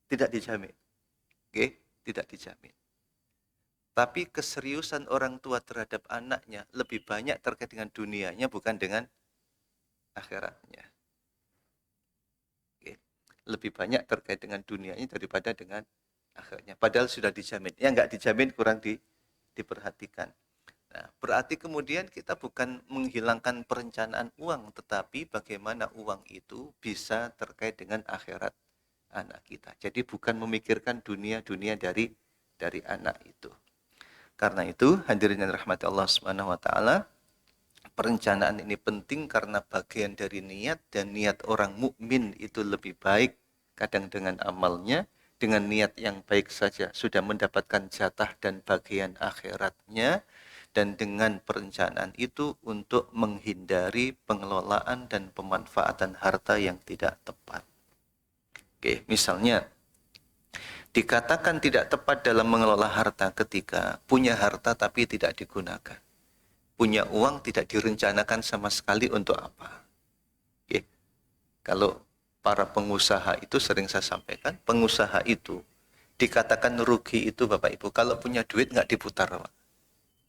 Tidak dijamin. Oke, tidak dijamin. Tapi keseriusan orang tua terhadap anaknya lebih banyak terkait dengan dunianya, bukan dengan akhiratnya. Oke. Lebih banyak terkait dengan dunianya daripada dengan akhiratnya. Padahal sudah dijamin. Yang nggak dijamin kurang diperhatikan. Nah, berarti kemudian kita bukan menghilangkan perencanaan uang, tetapi bagaimana uang itu bisa terkait dengan akhirat anak kita. Jadi bukan memikirkan dunia-dunia dari anak itu. Karena itu, hadirin yang rahmati Allah Subhanahu wa taala, perencanaan ini penting karena bagian dari niat, dan niat orang mukmin itu lebih baik kadang dengan amalnya. Dengan niat yang baik saja sudah mendapatkan jatah dan bagian akhiratnya, dan dengan perencanaan itu untuk menghindari pengelolaan dan pemanfaatan harta yang tidak tepat. Oke, misalnya dikatakan tidak tepat dalam mengelola harta ketika punya harta tapi tidak digunakan. Punya uang tidak direncanakan sama sekali untuk apa. Oke. Kalau para pengusaha itu sering saya sampaikan, pengusaha itu dikatakan rugi itu Bapak Ibu, kalau punya duit nggak diputar, Pak.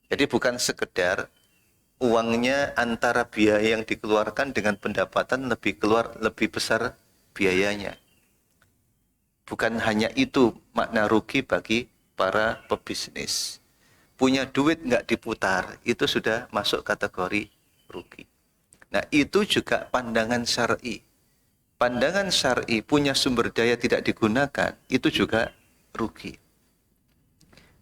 Jadi bukan sekedar uangnya antara biaya yang dikeluarkan dengan pendapatan lebih besar biayanya. Bukan hanya itu makna rugi bagi para pebisnis. Punya duit nggak diputar, itu sudah masuk kategori rugi. Nah, itu juga pandangan syar'i. Pandangan syar'i punya sumber daya tidak digunakan, itu juga rugi.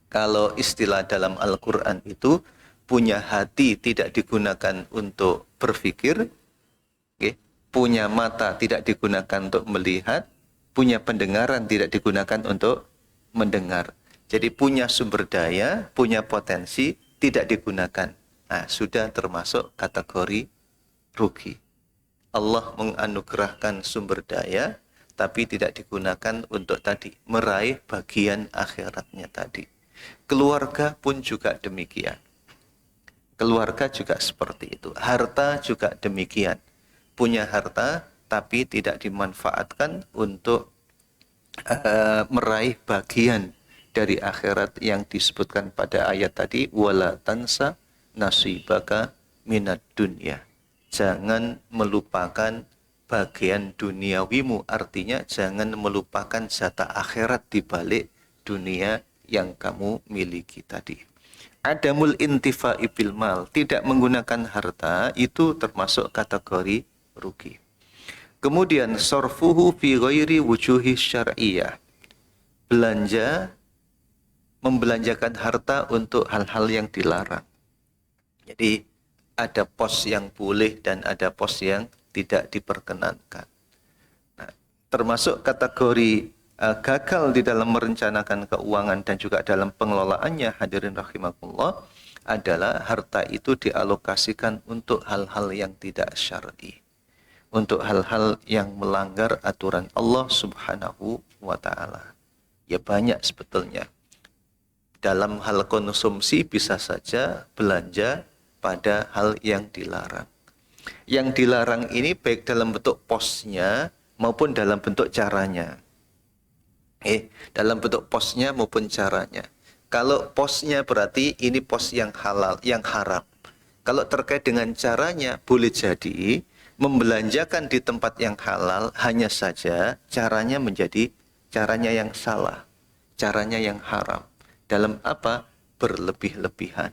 Kalau istilah dalam Al-Quran itu, punya hati tidak digunakan untuk berpikir, okay? Punya mata tidak digunakan untuk melihat, punya pendengaran tidak digunakan untuk mendengar. Jadi punya sumber daya, punya potensi, tidak digunakan. Nah, sudah termasuk kategori rugi. Allah menganugerahkan sumber daya, tapi tidak digunakan untuk tadi, meraih bagian akhiratnya tadi. Keluarga pun juga demikian. Keluarga juga seperti itu. Harta juga demikian. Punya harta, tapi tidak dimanfaatkan untuk meraih bagian dari akhirat yang disebutkan pada ayat tadi, wala tansa nasibaka minad dunya. Jangan melupakan bagian duniawimu, artinya jangan melupakan jatah akhirat di balik dunia yang kamu miliki tadi. Adamul intifa'i bil mal, tidak menggunakan harta itu termasuk kategori rugi. Kemudian sorfuhu fi ghairi wujuhi syar'iyah. Membelanjakan harta untuk hal-hal yang dilarang. Jadi ada pos yang boleh dan ada pos yang tidak diperkenankan. Nah, termasuk kategori gagal di dalam merencanakan keuangan dan juga dalam pengelolaannya, hadirin rahimakumullah, adalah harta itu dialokasikan untuk hal-hal yang tidak syar'i, untuk hal-hal yang melanggar aturan Allah Subhanahu wa taala. Ya banyak sebetulnya. Dalam hal konsumsi bisa saja belanja pada hal yang dilarang. Yang dilarang ini baik dalam bentuk posnya maupun dalam bentuk caranya. Dalam bentuk posnya maupun caranya. Kalau posnya berarti ini pos yang halal, yang haram. Kalau terkait dengan caranya, boleh jadi membelanjakan di tempat yang halal, hanya saja caranya menjadi caranya yang salah, caranya yang haram. Dalam apa? Berlebih-lebihan.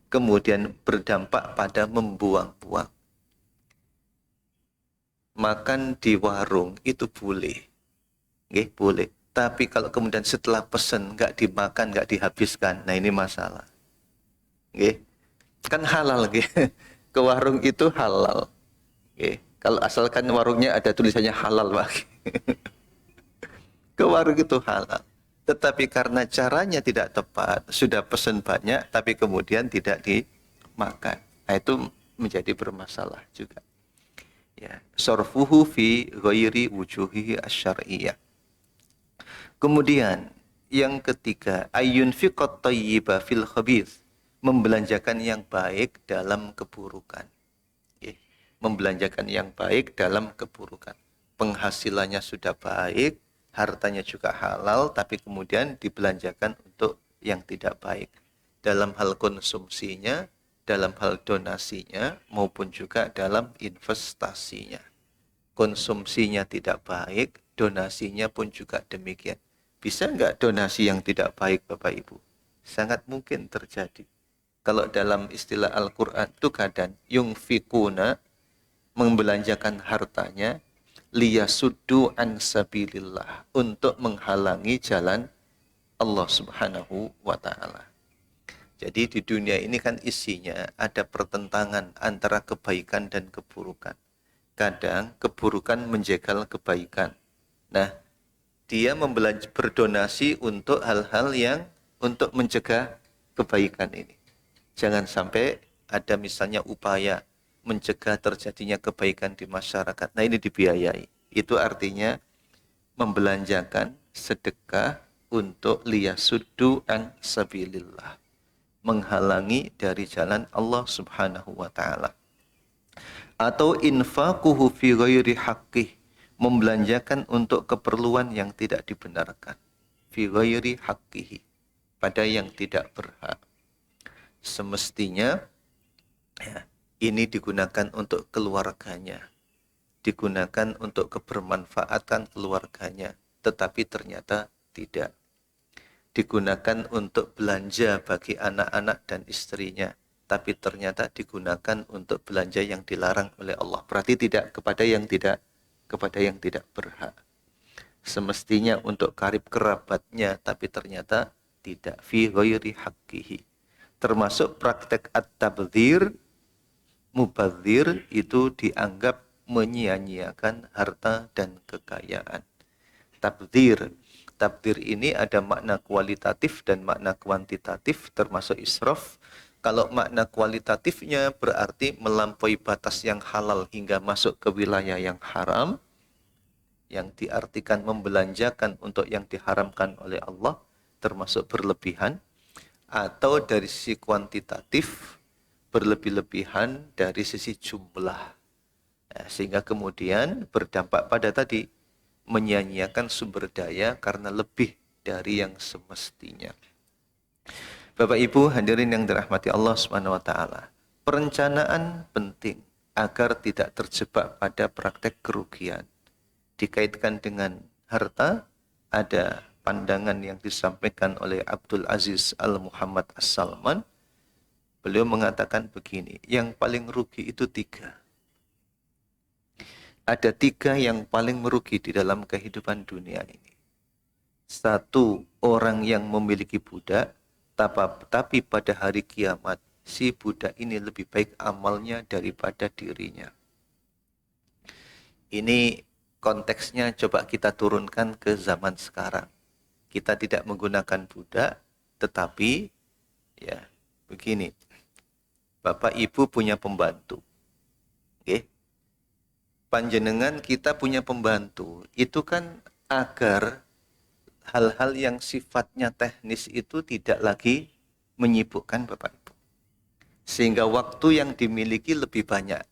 Kemudian berdampak pada membuang-buang. Makan di warung itu boleh. Boleh. Tapi kalau kemudian setelah pesen nggak dimakan, nggak dihabiskan, nah ini masalah. Kan halal. Ke warung itu halal. Kalau asalkan warungnya ada tulisannya halal, Pak. Ke warung itu halal. Tetapi karena caranya tidak tepat, sudah pesen banyak, tapi kemudian tidak dimakan. Nah itu menjadi bermasalah juga. Ya, sorfuhu fi ghairi wujuhihi asyariyah. Kemudian yang ketiga, ayun fiqat tayyiba fil khabith, membelanjakan yang baik dalam keburukan. Membelanjakan yang baik dalam keburukan. Penghasilannya sudah baik, hartanya juga halal, tapi kemudian dibelanjakan untuk yang tidak baik. Dalam hal konsumsinya, dalam hal donasinya, maupun juga dalam investasinya. Konsumsinya tidak baik, donasinya pun juga demikian. Bisa nggak donasi yang tidak baik, Bapak Ibu? Sangat mungkin terjadi. Kalau dalam istilah Al-Quran itu kadang yungfikuna, membelanjakan hartanya, liyasuddu an sabilillah, untuk menghalangi jalan Allah Subhanahu wa taala. Jadi di dunia ini kan isinya ada pertentangan antara kebaikan dan keburukan. Kadang keburukan menjegal kebaikan. Nah, dia berdonasi untuk hal-hal yang untuk mencegah kebaikan ini. Jangan sampai ada misalnya upaya mencegah terjadinya kebaikan di masyarakat. Nah, ini dibiayai. Itu artinya membelanjakan sedekah untuk liyasuddu an sabilillah, menghalangi dari jalan Allah Subhanahu wa taala. Atau infaquhu fi ghairi haqqih, membelanjakan untuk keperluan yang tidak dibenarkan. Fi ghairi haqqihi, pada yang tidak berhak. Semestinya ya, ini digunakan untuk keluarganya, digunakan untuk kebermanfaatan keluarganya, tetapi ternyata tidak. Digunakan untuk belanja bagi anak-anak dan istrinya, tapi ternyata digunakan untuk belanja yang dilarang oleh Allah. Berarti tidak kepada yang tidak berhak. Semestinya untuk karib kerabatnya, tapi ternyata tidak. Fi ghairi haqqihi. Termasuk praktek at-tabdzir, mubadzir, itu dianggap menyia-nyiakan harta dan kekayaan. Tabdzir ini ada makna kualitatif dan makna kuantitatif, termasuk israf. Kalau makna kualitatifnya berarti melampaui batas yang halal hingga masuk ke wilayah yang haram, yang diartikan membelanjakan untuk yang diharamkan oleh Allah, termasuk berlebihan. Atau dari sisi kuantitatif, berlebih-lebihan dari sisi jumlah. Sehingga kemudian berdampak pada tadi, menyia-nyiakan sumber daya karena lebih dari yang semestinya. Bapak Ibu hadirin yang dirahmati Allah Subhanahu wa taala, perencanaan penting agar tidak terjebak pada praktek kerugian. Dikaitkan dengan harta, ada pandangan yang disampaikan oleh Abdul Aziz Al-Muhammad As-Salman. Beliau mengatakan begini, yang paling rugi itu 3. Ada 3 yang paling merugi di dalam kehidupan dunia ini. 1, orang yang memiliki budak, tapi pada hari kiamat, si budak ini lebih baik amalnya daripada dirinya. Ini konteksnya coba kita turunkan ke zaman sekarang. Kita tidak menggunakan budak, tetapi ya begini, Bapak Ibu punya pembantu. Oke? Panjenengan kita punya pembantu, itu kan agar hal-hal yang sifatnya teknis itu tidak lagi menyibukkan Bapak Ibu. Sehingga waktu yang dimiliki lebih banyak.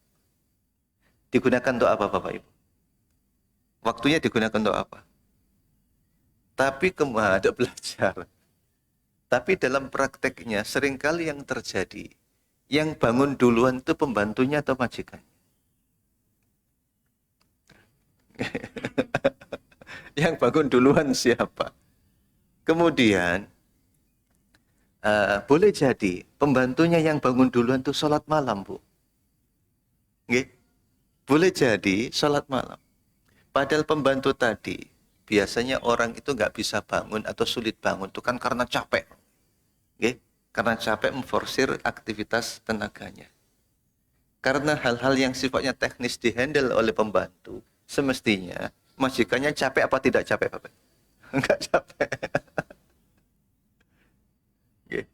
Digunakan untuk apa Bapak Ibu? Waktunya digunakan untuk apa? Tapi ada belajar. Tapi dalam prakteknya seringkali yang terjadi, yang bangun duluan itu pembantunya atau majikan? Yang bangun duluan siapa? Kemudian boleh jadi pembantunya yang bangun duluan itu sholat malam, Bu. Nggih? Boleh jadi sholat malam. Padahal pembantu tadi, biasanya orang itu nggak bisa bangun atau sulit bangun itu kan karena capek. Nggih? Karena capek memforsir aktivitas tenaganya. Karena hal-hal yang sifatnya teknis dihandle oleh pembantu, semestinya majikannya capek apa tidak capek, Bapak? Enggak capek. Okay.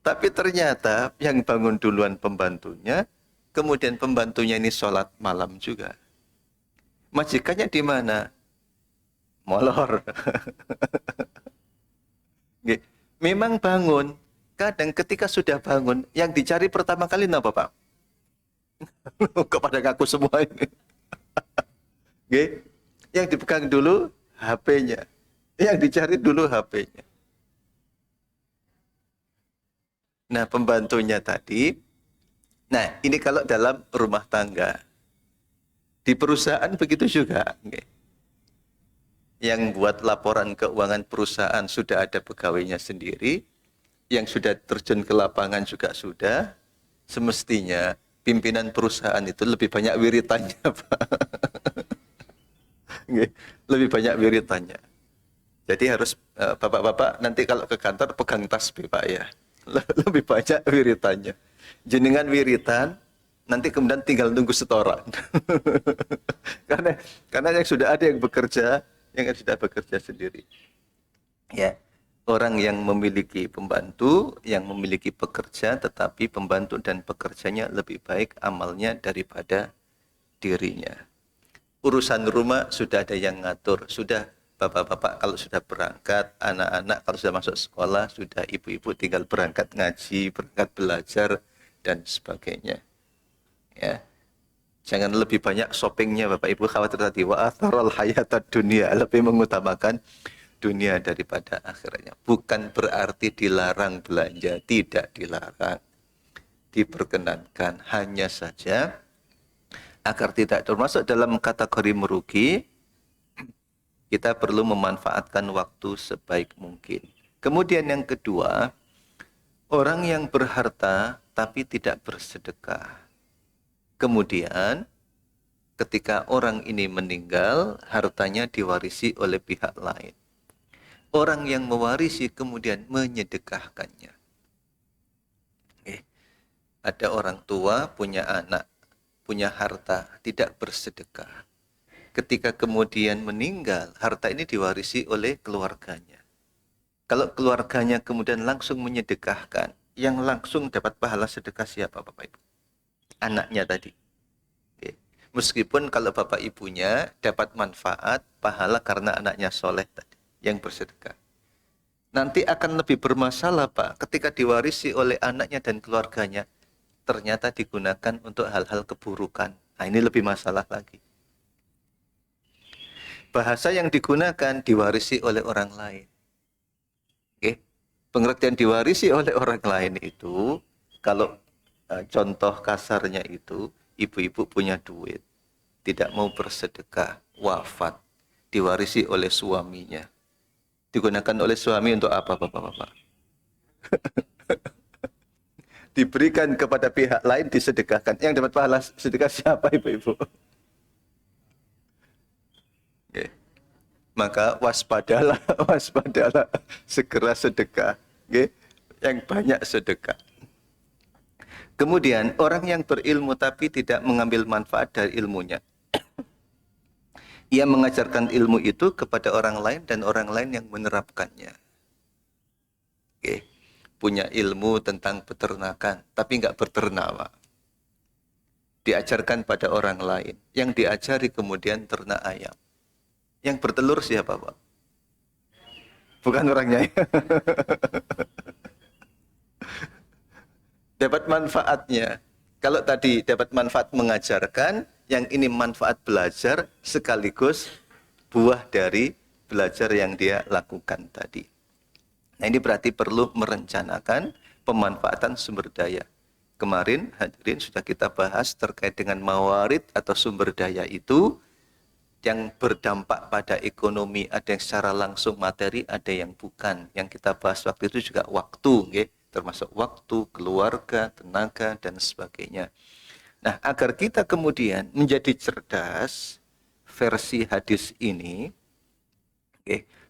Tapi ternyata yang bangun duluan pembantunya, kemudian pembantunya ini sholat malam juga. Majikannya di mana? Molor. Okay. Memang bangun. Kadang ketika sudah bangun, yang dicari pertama kali apa, Pak? Kepada ngaku semua ini. Okay. Yang dipegang dulu HP-nya. Yang dicari dulu HP-nya. Nah, pembantunya tadi. Nah, ini kalau dalam rumah tangga. Di perusahaan begitu juga. Yang buat laporan keuangan perusahaan sudah ada pegawainya sendiri. Yang sudah terjun ke lapangan juga sudah. Semestinya pimpinan perusahaan itu lebih banyak wiritannya, Pak. Lebih banyak wiritannya. Jadi harus bapak-bapak nanti kalau ke kantor pegang tasbih, Pak, ya. Lebih banyak wiritannya. Jenengan wiritan, nanti kemudian tinggal nunggu setoran. karena yang sudah ada yang bekerja, yang sudah bekerja sendiri. Ya. Orang yang memiliki pembantu, yang memiliki pekerja, tetapi pembantu dan pekerjanya lebih baik amalnya daripada dirinya. Urusan rumah sudah ada yang ngatur, sudah bapak-bapak kalau sudah berangkat, anak-anak kalau sudah masuk sekolah, sudah ibu-ibu tinggal berangkat ngaji, berangkat belajar, dan sebagainya. Ya. Jangan lebih banyak shoppingnya Bapak Ibu, khawatir tadi wa atharal hayatad dunia, lebih mengutamakan dunia daripada akhiratnya. Bukan berarti dilarang belanja, tidak dilarang. Diperkenankan, hanya saja agar tidak termasuk dalam kategori merugi, kita perlu memanfaatkan waktu sebaik mungkin. Kemudian yang kedua, orang yang berharta tapi tidak bersedekah. Kemudian ketika orang ini meninggal, hartanya diwarisi oleh pihak lain. Orang yang mewarisi kemudian menyedekahkannya. Ada orang tua punya anak, punya harta, tidak bersedekah. Ketika kemudian meninggal, harta ini diwarisi oleh keluarganya. Kalau keluarganya kemudian langsung menyedekahkan, yang langsung dapat pahala sedekah siapa Bapak Ibu? Anaknya tadi. Meskipun kalau Bapak Ibunya dapat manfaat, pahala karena anaknya soleh tadi, yang bersedekah. Nanti akan lebih bermasalah Pak, ketika diwarisi oleh anaknya dan keluarganya, ternyata digunakan untuk hal-hal keburukan. Nah ini lebih masalah lagi. Bahasa yang digunakan diwarisi oleh orang lain. Oke. Pengertian diwarisi oleh orang lain itu, kalau contoh kasarnya itu, ibu-ibu punya duit, tidak mau bersedekah, wafat, diwarisi oleh suaminya. Digunakan oleh suami untuk apa Bapak-bapak? Diberikan kepada pihak lain, disedekahkan. Yang dapat pahala sedekah siapa Ibu-ibu? Okay. Maka waspadalah, waspadalah, segera sedekah. Okay. Yang banyak sedekah. Kemudian orang yang berilmu tapi tidak mengambil manfaat dari ilmunya. Ia mengajarkan ilmu itu kepada orang lain dan orang lain yang menerapkannya. Okay. Punya ilmu tentang peternakan, tapi nggak beternak. Diajarkan pada orang lain. Yang diajari kemudian ternak ayam. Yang bertelur siapa Pak? Bukan orangnya. Dapat manfaatnya. Kalau tadi dapat manfaat mengajarkan, yang ini manfaat belajar sekaligus buah dari belajar yang dia lakukan tadi. Nah ini berarti perlu merencanakan pemanfaatan sumber daya. Kemarin hadirin sudah kita bahas terkait dengan mawarid atau sumber daya itu yang berdampak pada ekonomi, ada yang secara langsung materi, ada yang bukan. Yang kita bahas waktu itu juga waktu, termasuk waktu, keluarga, tenaga, dan sebagainya. Nah, agar kita kemudian menjadi cerdas, versi hadis ini,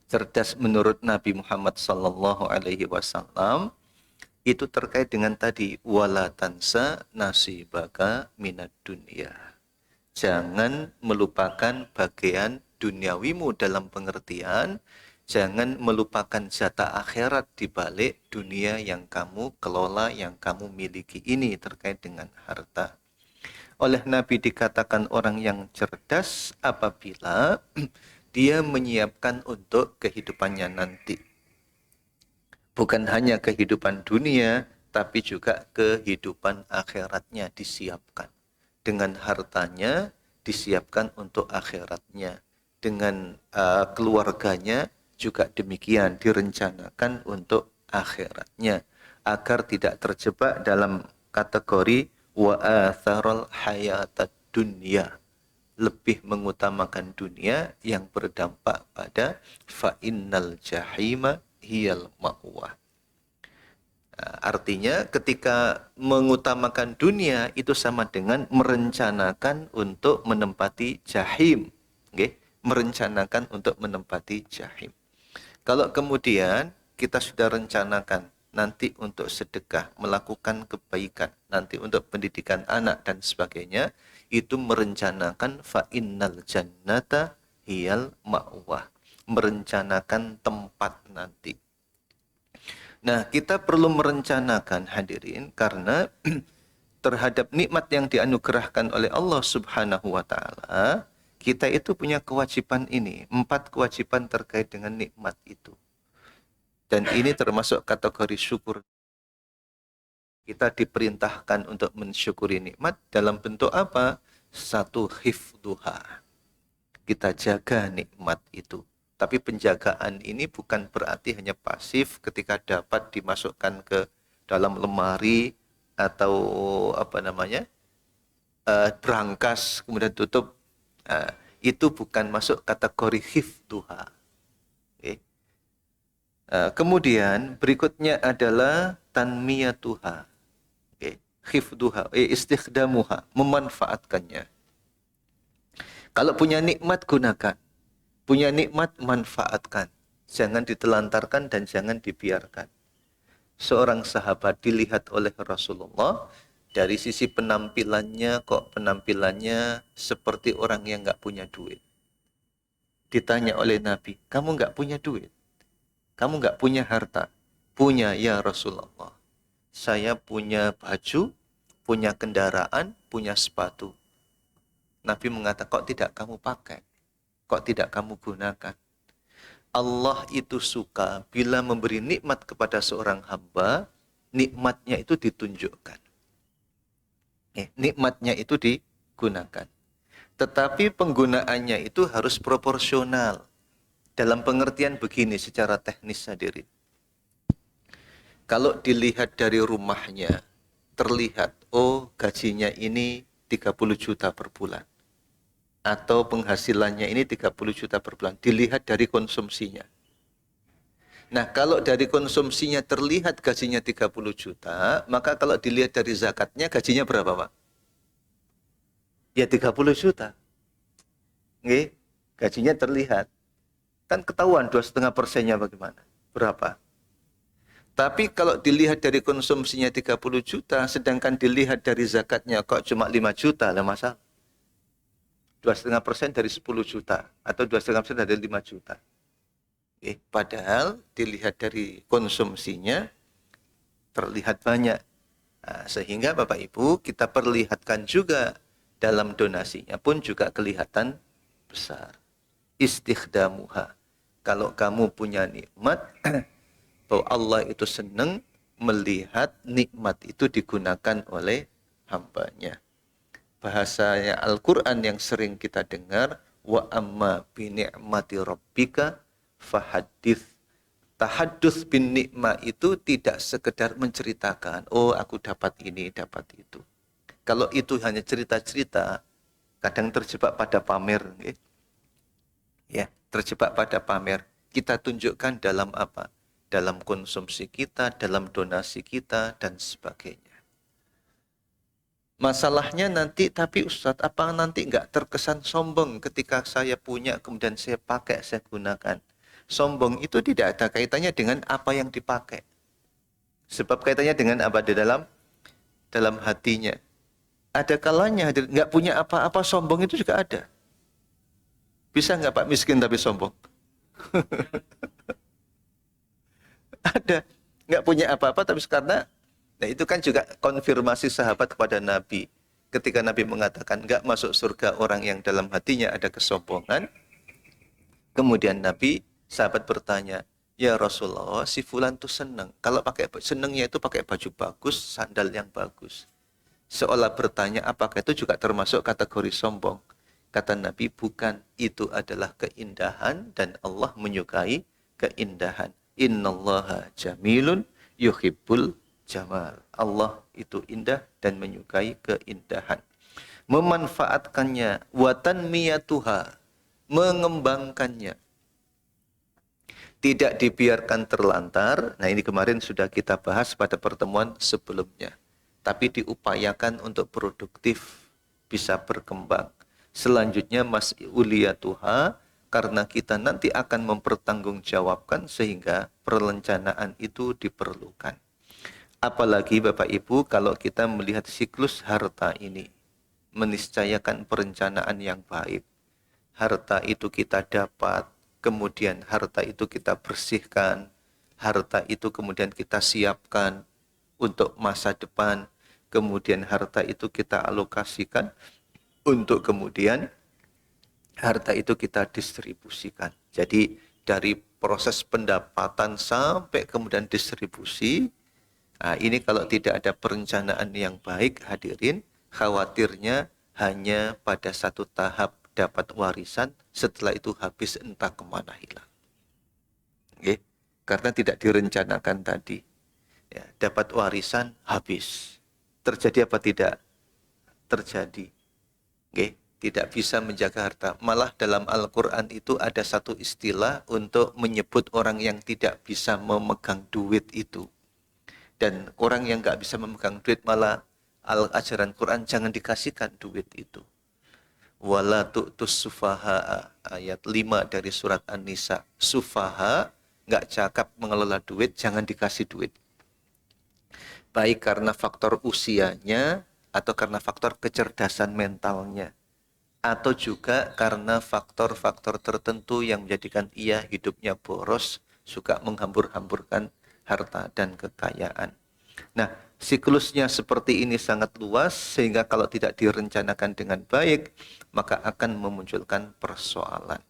cerdas menurut Nabi Muhammad SAW, itu terkait dengan tadi, wala tansa nasibaka minad dunya. Jangan melupakan bagian duniawimu dalam pengertian, jangan melupakan jatah akhirat di balik dunia yang kamu kelola, yang kamu miliki ini terkait dengan harta. Oleh Nabi dikatakan orang yang cerdas apabila dia menyiapkan untuk kehidupannya nanti. Bukan hanya kehidupan dunia, tapi juga kehidupan akhiratnya disiapkan. Dengan hartanya disiapkan untuk akhiratnya. dengan keluarganya juga demikian direncanakan untuk akhiratnya agar tidak terjebak dalam kategori wa atharal hayatad dunya, lebih mengutamakan dunia yang berdampak pada fa innal jahima hiyal ma'wah. Artinya ketika mengutamakan dunia itu sama dengan merencanakan untuk menempati jahim. Okay? Merencanakan untuk menempati jahim. Kalau kemudian kita sudah rencanakan nanti untuk sedekah, melakukan kebaikan, nanti untuk pendidikan anak dan sebagainya, itu merencanakan fa innal jannata hiyal ma'wah. Merencanakan tempat nanti. Nah, kita perlu merencanakan hadirin karena terhadap nikmat yang dianugerahkan oleh Allah Subhanahu wa taala, kita itu punya kewajiban ini, 4 kewajiban terkait dengan nikmat itu. Dan ini termasuk kategori syukur. Kita diperintahkan untuk mensyukuri nikmat dalam bentuk apa? 1, hifdzuha. Kita jaga nikmat itu. Tapi penjagaan ini bukan berarti hanya pasif ketika dapat dimasukkan ke dalam lemari atau berangkas kemudian tutup. Itu bukan masuk kategori hifdzuha. Okay. Kemudian berikutnya adalah tanmiyatuha. Okay. Hifdzuha, istikhdamuha, memanfaatkannya. Kalau punya nikmat gunakan. Punya nikmat, manfaatkan. Jangan ditelantarkan dan jangan dibiarkan. Seorang sahabat dilihat oleh Rasulullah, dari sisi penampilannya, kok penampilannya seperti orang yang nggak punya duit. Ditanya oleh Nabi, kamu nggak punya duit? Kamu nggak punya harta? Punya ya Rasulullah. Saya punya baju, punya kendaraan, punya sepatu. Nabi mengatakan, kok tidak kamu pakai? Kok tidak kamu gunakan? Allah itu suka bila memberi nikmat kepada seorang hamba, nikmatnya itu ditunjukkan. Nikmatnya itu digunakan. Tetapi penggunaannya itu harus proporsional. Dalam pengertian begini secara teknis hadirin. Kalau dilihat dari rumahnya, terlihat, oh gajinya ini 30 juta per bulan. Atau penghasilannya ini 30 juta per bulan. Dilihat dari konsumsinya. Nah, kalau dari konsumsinya terlihat gajinya 30 juta, maka kalau dilihat dari zakatnya gajinya berapa, Pak? Ya 30 juta. Nggih, gajinya terlihat. Kan ketahuan 2,5%-nya bagaimana? Berapa? Tapi kalau dilihat dari konsumsinya 30 juta, sedangkan dilihat dari zakatnya kok cuma 5 juta, lah masalah. 2,5% dari 10 juta atau 2,5% dari 5 juta. Padahal dilihat dari konsumsinya terlihat banyak. Nah, sehingga Bapak Ibu kita perlihatkan juga dalam donasinya pun juga kelihatan besar. Istikhdamuha. Kalau kamu punya nikmat, bahwa Allah itu senang melihat nikmat itu digunakan oleh hambanya. Bahasanya Al-Quran yang sering kita dengar, wa amma bi ni'mati rabbika fahadith. Tahadduts bin nikmah itu tidak sekedar menceritakan, oh aku dapat ini, dapat itu. Kalau itu hanya cerita-cerita, kadang terjebak pada pamer. Ya, terjebak pada pamer. Kita tunjukkan dalam apa? Dalam konsumsi kita, dalam donasi kita, dan sebagainya. Masalahnya nanti, tapi Ustadz, apa nanti nggak terkesan sombong ketika saya punya, kemudian saya pakai, saya gunakan. Sombong itu tidak ada kaitannya dengan apa yang dipakai. Sebab kaitannya dengan apa di dalam hatinya. Ada kalanya nggak punya apa-apa, sombong itu juga ada. Bisa nggak Pak miskin tapi sombong? Ada. Nggak punya apa-apa tapi karena, nah itu kan juga konfirmasi sahabat kepada Nabi. Ketika Nabi mengatakan nggak masuk surga orang yang dalam hatinya ada kesombongan. Kemudian sahabat bertanya, ya Rasulullah, si fulan tuh senang. Kalau senangnya itu pakai baju bagus, sandal yang bagus. Seolah bertanya, apakah itu juga termasuk kategori sombong? Kata Nabi, bukan, itu adalah keindahan dan Allah menyukai keindahan. Innallaha jamilun yuhibbul jamal. Allah itu indah dan menyukai keindahan. Memanfaatkannya, watan miyatuha, mengembangkannya. Tidak dibiarkan terlantar. Nah, ini kemarin sudah kita bahas pada pertemuan sebelumnya. Tapi diupayakan untuk produktif, bisa berkembang. Selanjutnya mas'uliyatuha, karena kita nanti akan mempertanggungjawabkan sehingga perencanaan itu diperlukan. Apalagi Bapak Ibu kalau kita melihat siklus harta ini, meniscayakan perencanaan yang baik. Harta itu kita dapat, kemudian harta itu kita bersihkan, harta itu kemudian kita siapkan untuk masa depan, kemudian harta itu kita alokasikan untuk kemudian harta itu kita distribusikan. Jadi dari proses pendapatan sampai kemudian distribusi, nah ini kalau tidak ada perencanaan yang baik hadirin, khawatirnya hanya pada satu tahap dapat warisan, setelah itu habis entah kemana hilang. Okay? Karena tidak direncanakan tadi. Ya, dapat warisan habis. Terjadi apa tidak? Terjadi. Okay? Tidak bisa menjaga harta. Malah dalam Al-Quran itu ada satu istilah untuk menyebut orang yang tidak bisa memegang duit itu. Dan orang yang nggak bisa memegang duit malah ajaran Quran jangan dikasihkan duit itu. Wala tu'tus sufaha, ayat 5 dari surat An-Nisa. Sufaha, nggak cakap mengelola duit, jangan dikasih duit. Baik karena faktor usianya, atau karena faktor kecerdasan mentalnya, atau juga karena faktor-faktor tertentu yang menjadikan ia hidupnya boros, suka menghambur-hamburkan harta dan kekayaan. Nah, siklusnya seperti ini sangat luas, sehingga kalau tidak direncanakan dengan baik, maka akan memunculkan persoalan.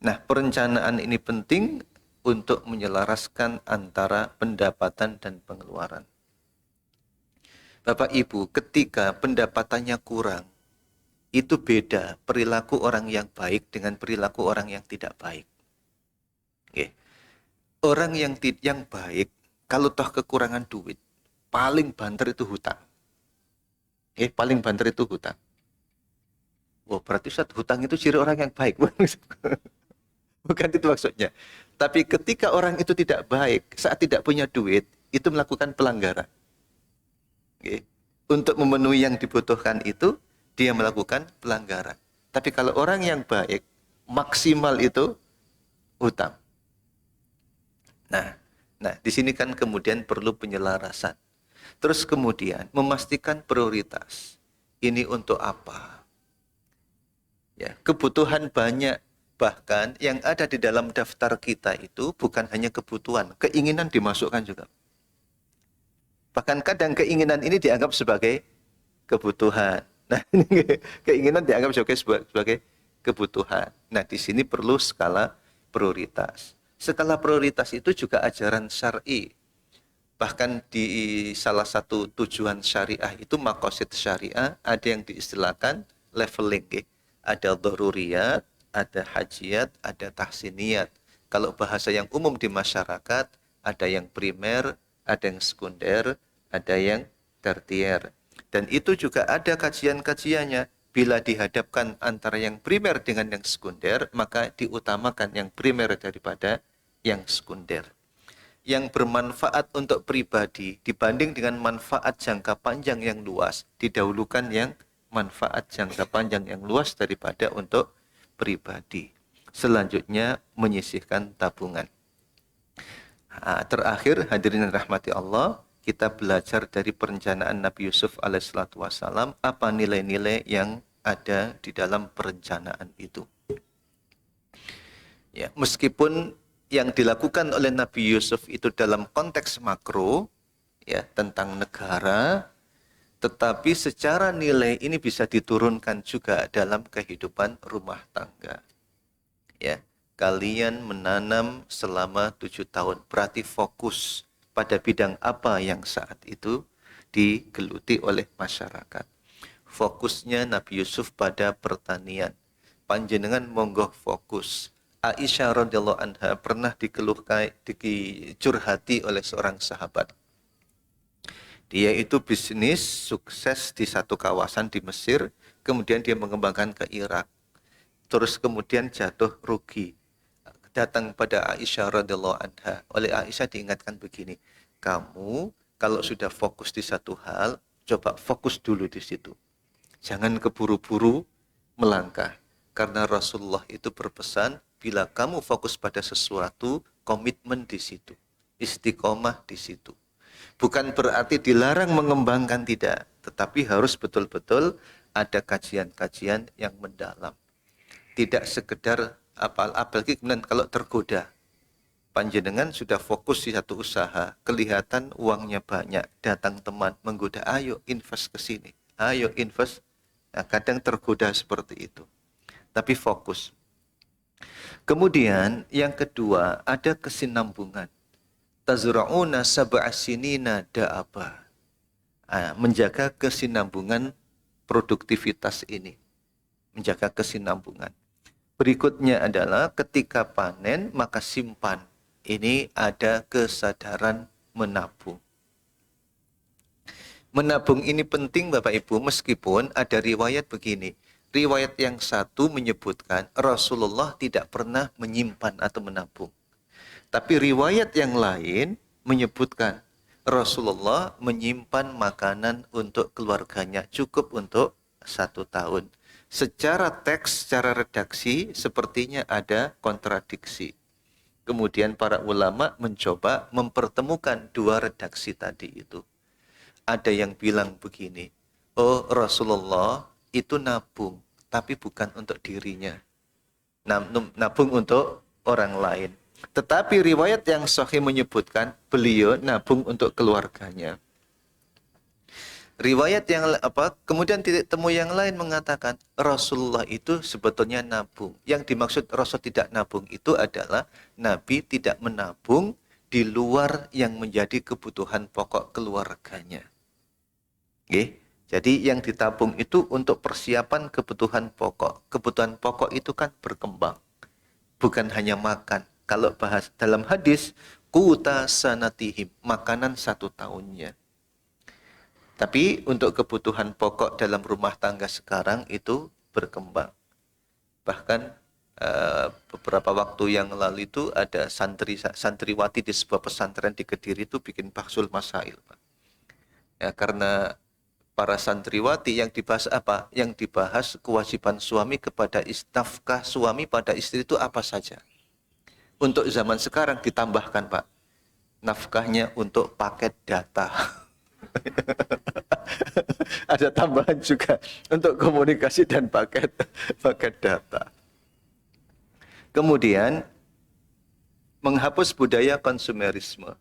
Nah, perencanaan ini penting untuk menyelaraskan antara pendapatan dan pengeluaran. Bapak Ibu, ketika pendapatannya kurang, itu beda perilaku orang yang baik dengan perilaku orang yang tidak baik. Oke. Orang yang baik, kalau toh kekurangan duit, paling banter itu hutang. Paling banter itu hutang. Wah, berarti Ustaz, hutang itu ciri orang yang baik. Bukan itu maksudnya. Tapi ketika orang itu tidak baik, saat tidak punya duit, itu melakukan pelanggaran. Untuk memenuhi yang dibutuhkan itu, dia melakukan pelanggaran. Tapi kalau orang yang baik, maksimal itu hutang. Nah, di sini kan kemudian perlu penyelarasan. Terus kemudian memastikan prioritas. Ini untuk apa? Ya, kebutuhan banyak. Bahkan yang ada di dalam daftar kita itu bukan hanya kebutuhan, keinginan dimasukkan juga. Bahkan kadang keinginan ini dianggap sebagai kebutuhan. Nah, keinginan dianggap sebagai kebutuhan. Nah, di sini perlu skala prioritas. Skala prioritas itu juga ajaran syar'i. Bahkan di salah satu tujuan syariah itu maqasid syariah ada yang diistilahkan leveling. Ada dzaruriyat, ada hajiyat, ada tahsiniyat. Kalau bahasa yang umum di masyarakat, ada yang primer, ada yang sekunder, ada yang tertier. Dan itu juga ada kajian-kajiannya. Bila dihadapkan antara yang primer dengan yang sekunder, maka diutamakan yang primer daripada yang sekunder. Yang bermanfaat untuk pribadi dibanding dengan manfaat jangka panjang yang luas, didahulukan yang manfaat jangka panjang yang luas daripada untuk pribadi. Selanjutnya menyisihkan tabungan. Terakhir, hadirin rahmati Allah, kita belajar dari perencanaan Nabi Yusuf alaihissalatu wassalam, apa nilai-nilai yang ada di dalam perencanaan itu. Ya, meskipun yang dilakukan oleh Nabi Yusuf itu dalam konteks makro, ya, tentang negara, tetapi secara nilai ini bisa diturunkan juga dalam kehidupan rumah tangga. Ya, kalian menanam selama 7 tahun, berarti fokus pada bidang apa yang saat itu digeluti oleh masyarakat. fokusnya Nabi Yusuf pada pertanian. Panjenengan monggo fokus. Aisyah radhiyallahu anha pernah dicurhati oleh seorang sahabat. Dia itu bisnis sukses di satu kawasan di Mesir, kemudian dia mengembangkan ke Irak. Terus kemudian jatuh rugi. Datang pada Aisyah radhiyallahu anha. Oleh Aisyah diingatkan begini, kamu kalau sudah fokus di satu hal, coba fokus dulu di situ. Jangan keburu-buru melangkah. Karena Rasulullah itu berpesan, bila kamu fokus pada sesuatu, komitmen di situ. Istiqomah di situ. Bukan berarti dilarang mengembangkan, tidak. Tetapi harus betul-betul ada kajian-kajian yang mendalam. Tidak sekedar apalagi kemudian kalau tergoda. Panjenengan sudah fokus di satu usaha, kelihatan uangnya banyak, datang teman menggoda, ayo invest ke sini, ayo invest. Nah, kadang tergoda seperti itu. Tapi fokus. Kemudian yang kedua ada kesinambungan. Tazra'una sab'a sinina da'aba. Menjaga kesinambungan produktivitas ini. Menjaga kesinambungan. Berikutnya adalah ketika panen maka simpan. Ini ada kesadaran menabung. Menabung ini penting Bapak Ibu, meskipun ada riwayat begini. Riwayat yang satu menyebutkan Rasulullah tidak pernah menyimpan atau menabung. Tapi riwayat yang lain menyebutkan Rasulullah menyimpan makanan untuk keluarganya cukup untuk 1 tahun. Secara teks, secara redaksi sepertinya ada kontradiksi. Kemudian para ulama mencoba mempertemukan dua redaksi tadi itu. Ada yang bilang begini, oh Rasulullah itu nabung, tapi bukan untuk dirinya. Nabung untuk orang lain. Tetapi riwayat yang sahih menyebutkan beliau nabung untuk keluarganya. Riwayat yang kemudian titik temu yang lain mengatakan Rasulullah itu sebetulnya nabung. Yang dimaksud Rasul tidak nabung itu adalah Nabi tidak menabung di luar yang menjadi kebutuhan pokok keluarganya. Oke. Jadi yang ditabung itu untuk persiapan kebutuhan pokok. Kebutuhan pokok itu kan berkembang. Bukan hanya makan. Kalau bahas dalam hadis, quta sanatihim, makanan 1 tahunnya. Tapi untuk kebutuhan pokok dalam rumah tangga sekarang itu berkembang. Bahkan beberapa waktu yang lalu itu ada santriwati di sebuah pesantren di Kediri itu bikin bahsul masail, Pak. Ya, karena para santriwati yang dibahas apa? Yang dibahas kewajiban suami kepada nafkah suami pada istri itu apa saja. Untuk zaman sekarang ditambahkan, Pak, nafkahnya untuk paket data. Ada tambahan juga untuk komunikasi dan paket data. Kemudian menghapus budaya konsumerisme.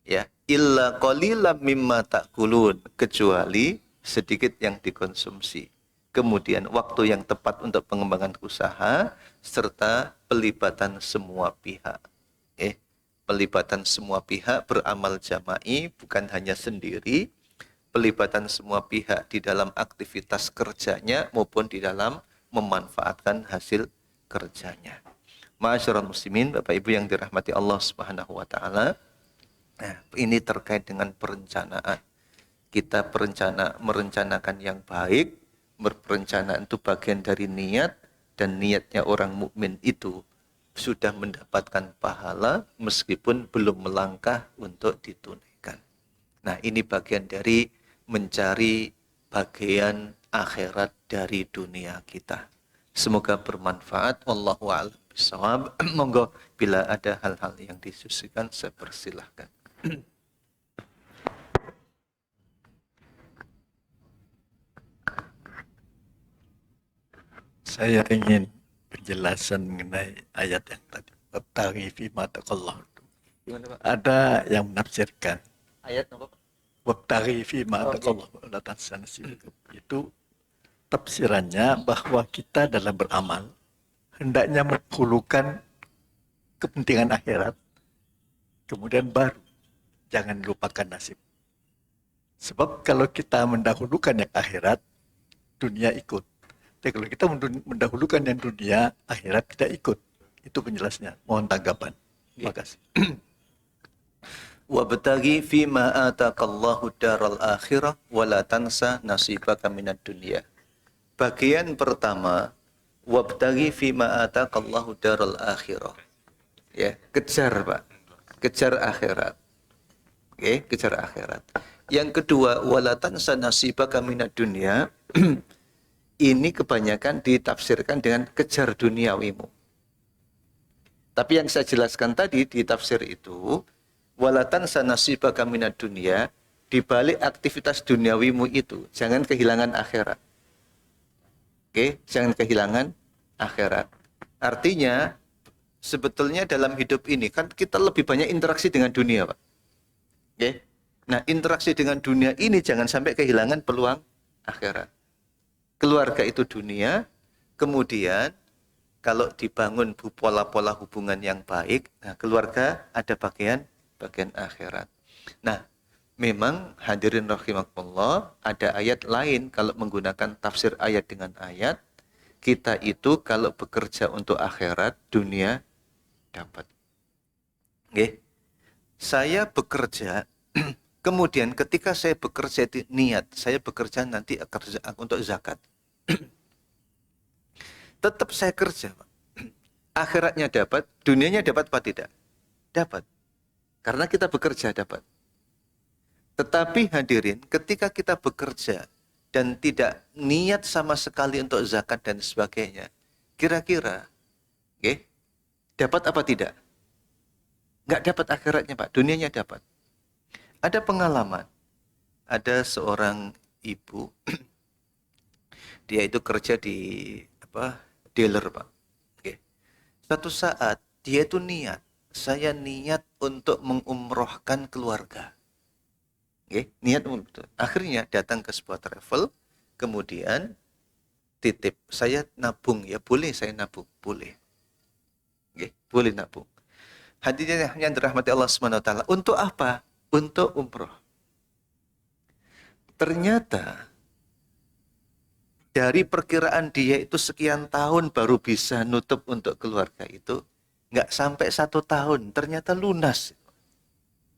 Ya, illa qalilan mimma ta'kulun, kecuali sedikit yang dikonsumsi. Kemudian waktu yang tepat untuk pengembangan usaha serta pelibatan semua pihak. Pelibatan semua pihak beramal jama'i, bukan hanya sendiri, pelibatan semua pihak di dalam aktivitas kerjanya maupun di dalam memanfaatkan hasil kerjanya. Ma'asyiral muslimin, Bapak Ibu yang dirahmati Allah Subhanahu wa taala. Nah, ini terkait dengan perencanaan. Kita merencanakan yang baik, berencana itu bagian dari niat, dan niatnya orang mukmin itu sudah mendapatkan pahala meskipun belum melangkah untuk ditunaikan. Nah, ini bagian dari mencari bagian akhirat dari dunia kita. Semoga bermanfaat. Wallahu a'lam bishawab. Monggo bila ada hal-hal yang disusikan, saya persilahkan. Saya ingin penjelasan mengenai ayat yang tadi. Wabtaghi fima taqallahu. Ada yang menafsirkan Ayat apa? wabtaghi fima taqallahu la tansa nasibaka. Itu tafsirannya bahwa kita dalam beramal hendaknya menghulukan kepentingan akhirat, kemudian baru jangan lupakan nasib. Sebab kalau kita mendahulukan yang akhirat, dunia ikut. Jadi kalau kita mendahulukan yang dunia, akhirat tidak ikut. Itu penjelasnya. Mohon tanggapan. Terima kasih. Wabtaghi fima ataqallahu daral akhirah wa la tansa nasibaka minad dunya. Bagian pertama, wabtaghi fima ataqallahu daral akhirah. Ya, kejar Pak. Kejar akhirat. Oke, kejar akhirat. Yang kedua, wala tansa nasibaka minad dunya. Ini kebanyakan ditafsirkan dengan kejar duniawimu. Tapi yang saya jelaskan tadi di tafsir itu, wala tansa nasibaka minad dunya, di balik aktivitas duniawimu itu, jangan kehilangan akhirat. Oke, jangan kehilangan akhirat. Artinya, sebetulnya dalam hidup ini kan kita lebih banyak interaksi dengan dunia, Pak. Oke. Nah, interaksi dengan dunia ini jangan sampai kehilangan peluang akhirat. Keluarga itu dunia, kemudian kalau dibangun pola-pola hubungan yang baik, nah keluarga ada bagian akhirat. Nah, memang hadirin rahimakumullah, ada ayat lain kalau menggunakan tafsir ayat dengan ayat, kita itu kalau bekerja untuk akhirat, dunia dapat. Oke. Saya bekerja, kemudian ketika saya bekerja niat, saya bekerja nanti untuk zakat. Tetap saya kerja, Pak. Akhiratnya dapat, dunianya dapat apa tidak? Dapat. Karena kita bekerja dapat. Tetapi hadirin, ketika kita bekerja dan tidak niat sama sekali untuk zakat dan sebagainya, kira-kira, okay, dapat apa tidak? Nggak dapat akhiratnya, Pak. Dunianya dapat. Ada pengalaman. Ada seorang ibu, dia itu kerja di dealer, Pak. Oke. Suatu saat dia itu niat, saya niat untuk mengumrohkan keluarga. Oke, niat untuk. Akhirnya datang ke sebuah travel, kemudian titip, saya nabung ya, boleh saya nabung, boleh. Oke, boleh nabung. Hadirin yang dirahmati Allah SWT, untuk apa? Untuk umroh. Ternyata dari perkiraan dia itu sekian tahun baru bisa nutup untuk keluarga itu, nggak sampai 1 tahun, ternyata lunas.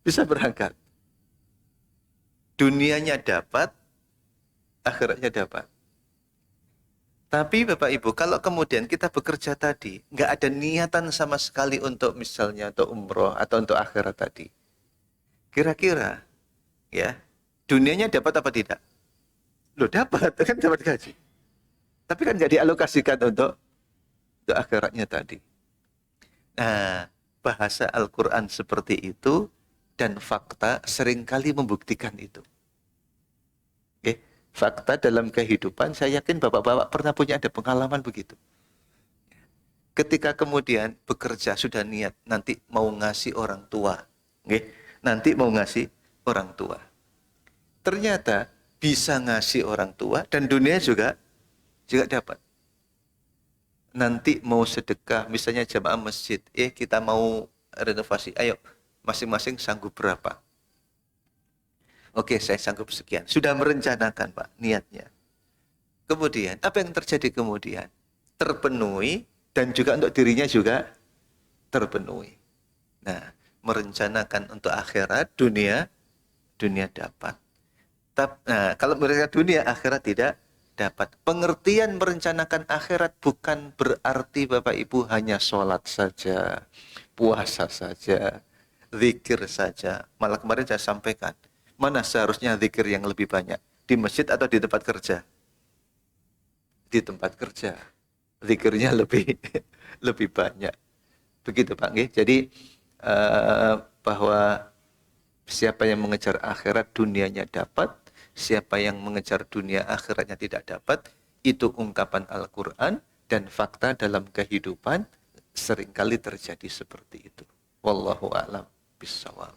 Bisa berangkat. Dunianya dapat, akhiratnya dapat. Tapi Bapak Ibu, kalau kemudian kita bekerja tadi, nggak ada niatan sama sekali untuk misalnya untuk umroh atau untuk akhirat tadi. Kira-kira, ya, dunianya dapat apa tidak? Loh dapat, kan dapat gaji. Tapi kan nggak dialokasikan untuk akhiratnya tadi. Nah, bahasa Al-Quran seperti itu dan fakta seringkali membuktikan itu. Oke, fakta dalam kehidupan, saya yakin bapak-bapak pernah punya ada pengalaman begitu. Ketika kemudian bekerja sudah niat, nanti mau ngasih orang tua. Oke, nanti mau ngasih orang tua. Ternyata bisa ngasih orang tua dan dunia juga dapat. Nanti mau sedekah, misalnya jamaah masjid, kita mau renovasi, ayo masing-masing sanggup berapa? Oke, saya sanggup sekian. Sudah merencanakan, Pak, niatnya. Kemudian, apa yang terjadi kemudian? Terpenuhi dan juga untuk dirinya juga terpenuhi. Nah, merencanakan untuk akhirat, dunia dapat. Nah, kalau mereka dunia, akhirat tidak dapat. Pengertian merencanakan akhirat bukan berarti Bapak Ibu hanya sholat saja, puasa saja, zikir saja. Malah kemarin saya sampaikan, mana seharusnya zikir yang lebih banyak? Di masjid atau di tempat kerja? Di tempat kerja. Zikirnya lebih banyak. Begitu Pak. Jadi bahwa siapa yang mengejar akhirat, dunianya dapat. Siapa yang mengejar dunia, akhiratnya tidak dapat. Itu ungkapan Al-Quran dan fakta dalam kehidupan seringkali terjadi seperti itu. Wallahu a'lam bishawab.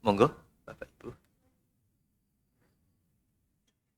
Monggo, Bapak Ibu.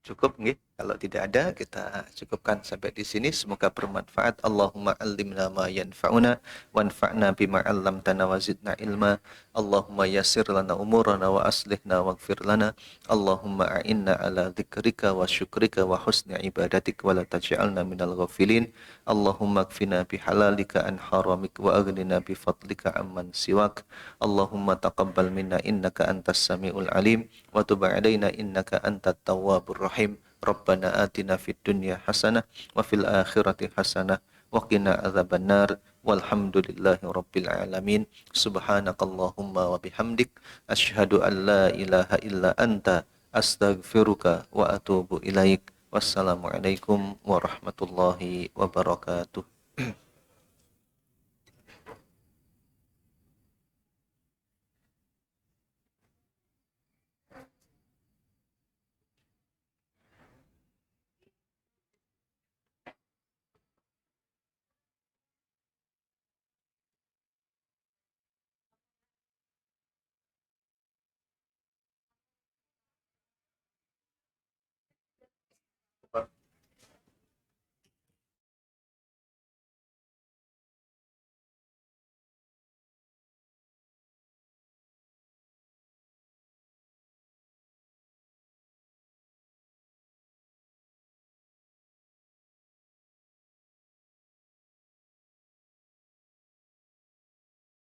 Cukup nggih? Kalau tidak ada, kita cukupkan sampai di sini. Semoga bermanfaat. Allahumma allimna ma yanfa'una wanfa'na bima 'allamtana wa zidna ilma. Allahumma yassir lana umurana wa aslihna waghfir lana. Allahumma a'inna ala dzikrika wa syukrika wa husni ibadatik wa la taj'alna minal ghafilin. Allahumma kfina bihalalika an haramik wa aghnina bi fadlika amman siwak. Allahumma taqabbal minna innaka antas samiul alim wa tub 'alaina innaka antat tawwabur rahim. Rabbana atina fid dunya hasanah wa fil akhirati hasanah wa qina adzabannar walhamdulillahi rabbil alamin. Subhanakallahumma wa bihamdik asyhadu an la ilaha illa anta astaghfiruka wa atubu ilaik. Wassalamualaikum warahmatullahi wabarakatuh.